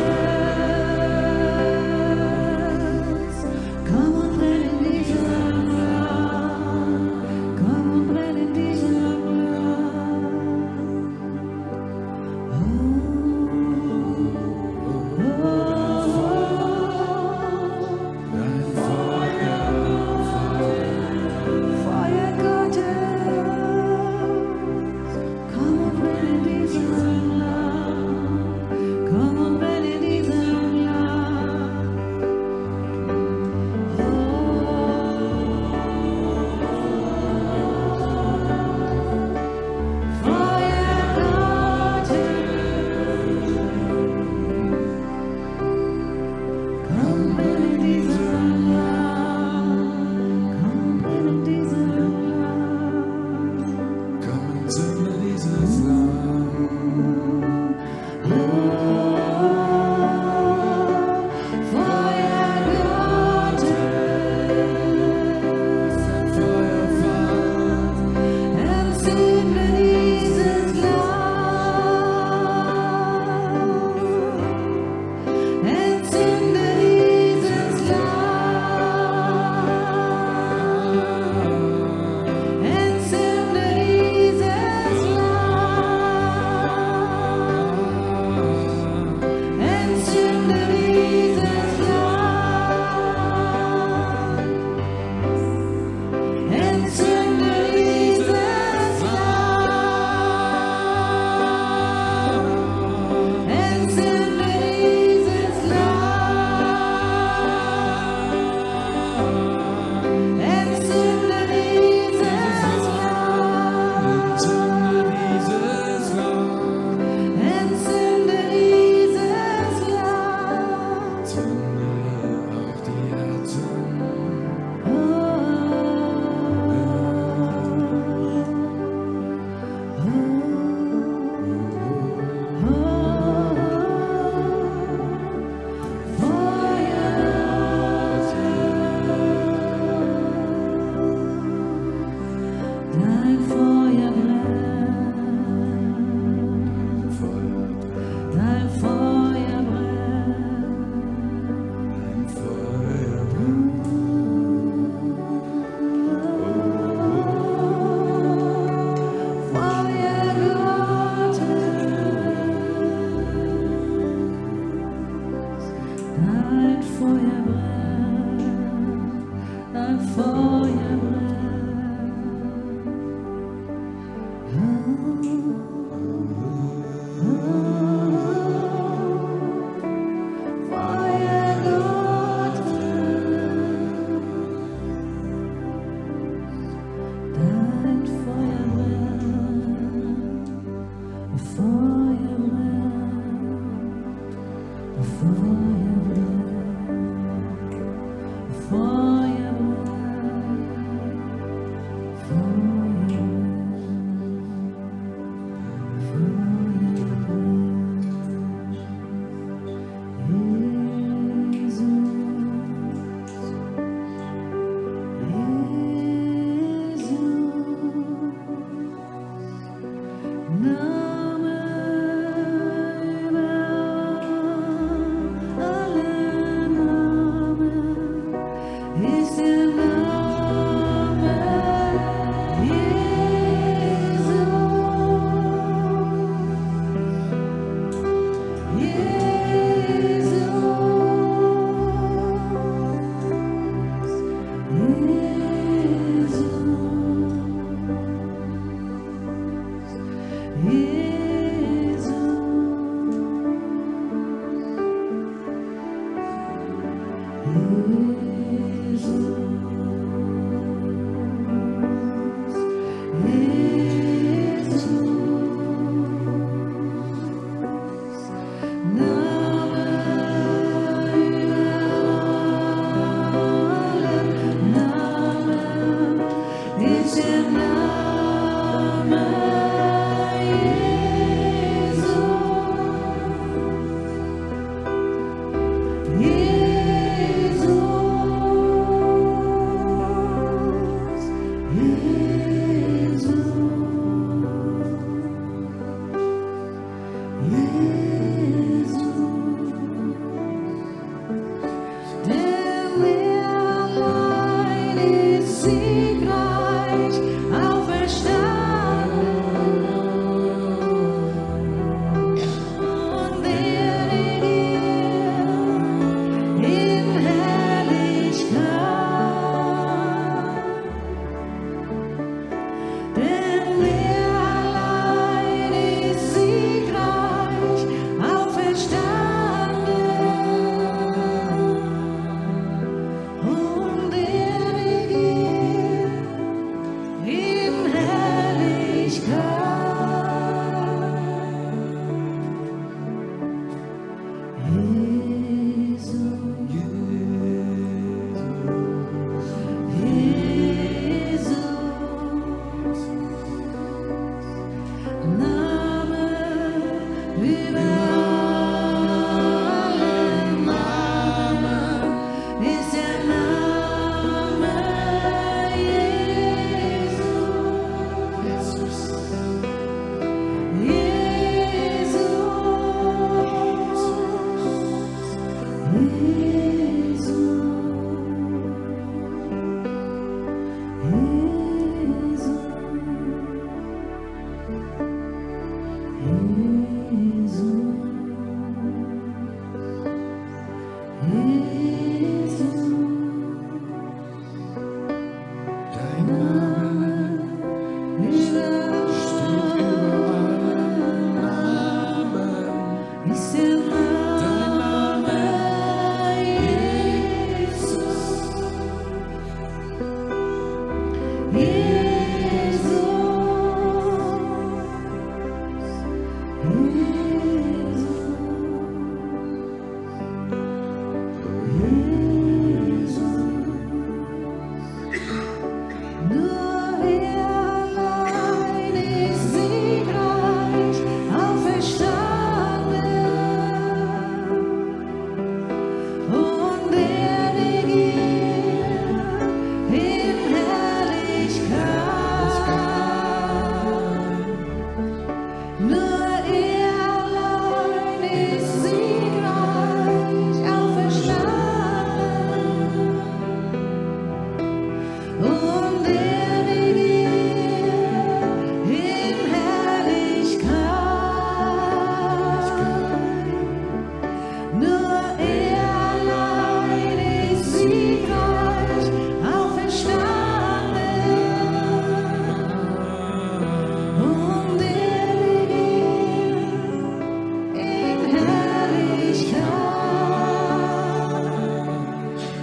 komm und brenn in diesem Land, komm und brenn in diesem Dein Feuer. Feuer Gottes, komm und brenn in diesem Land, komm und brenn in diesem Land. Feuer Gottes, komm und brenn in diesem Land, komm und brenn in diesem Land. Komm und zünde dieses Land. Feuer Gottes, Feuer fallen. entzünde dieses Land, entzünde dieses Land, entzünde dieses Land, entzünde dieses Land, entzünde dieses Land, entzünde dieses Land, entzünde dieses Land, Entzünde dieses Land. entzünde dieses Land. Zünde auch die Herzen. Dein Feuer brennt, Feuer, dein Feuer brennt. ein Feuer. Feuer Gottes, dein Feuer brennt, dein Feuer brennt. Feuer Gottes, ist der Name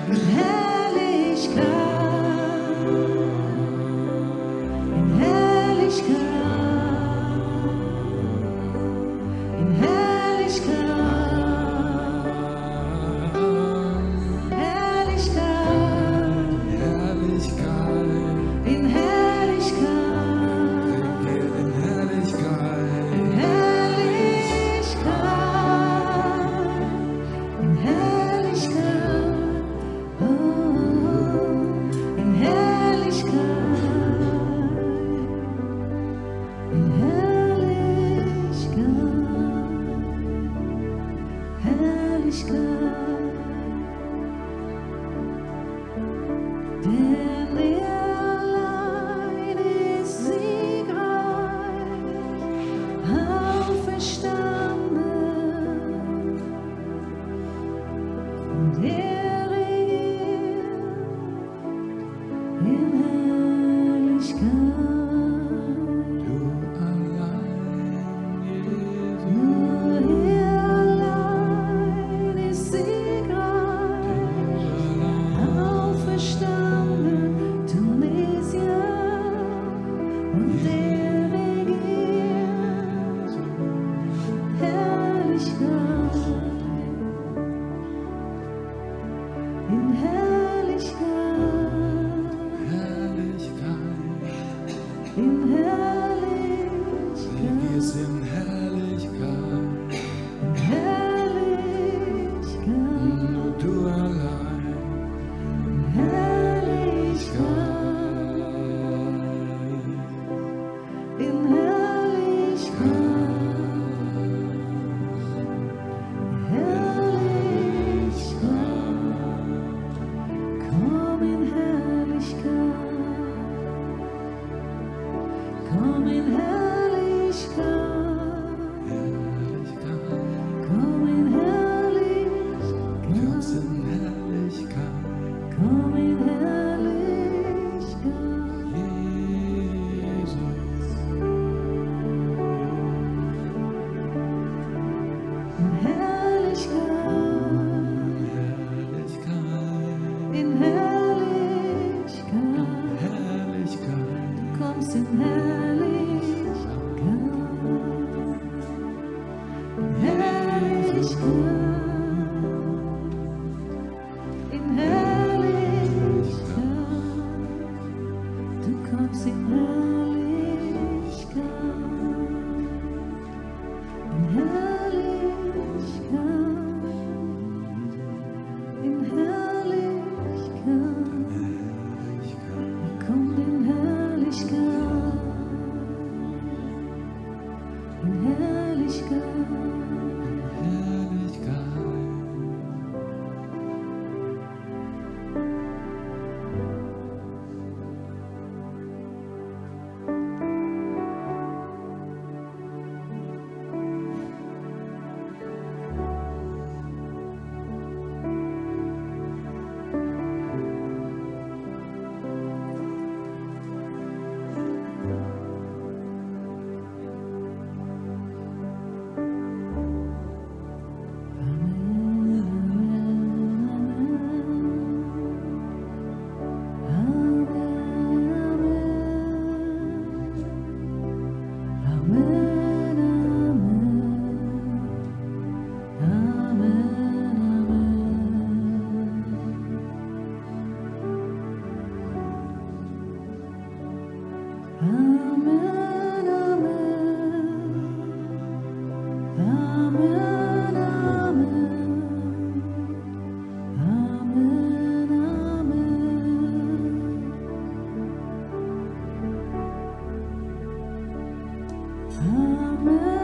Herrlichkeit. in Herrlichkeit. Du allein, Jesus. Nur er allein ist siegreich, auferstanden, Tunesier, und er regiert. Herrlichkeit, in Herrlichkeit, Herrlichkeit, in wir Herrlichkeit, sind Herrlichkeit, in Herrlichkeit, nur du allein, in Herrlichkeit, in Herrlichkeit, Herrlichkeit, komm in Herrlichkeit, komm in Herrlichkeit, Herrlichkeit, komm in wir Herrlichkeit, sind Herrlichkeit, komm in Herrlichkeit, Jesus. in Herrlichkeit, Herrlichkeit, in Herrlichkeit, Herrlichkeit, du kommst in Herrlichkeit, in Herrlichkeit, in Herrlichkeit, du kommst in Herrlichkeit, in Herrlichkeit, in Herrlichkeit, kommt in Herrlichkeit, in Herrlichkeit. Herrlichkeit. Amen.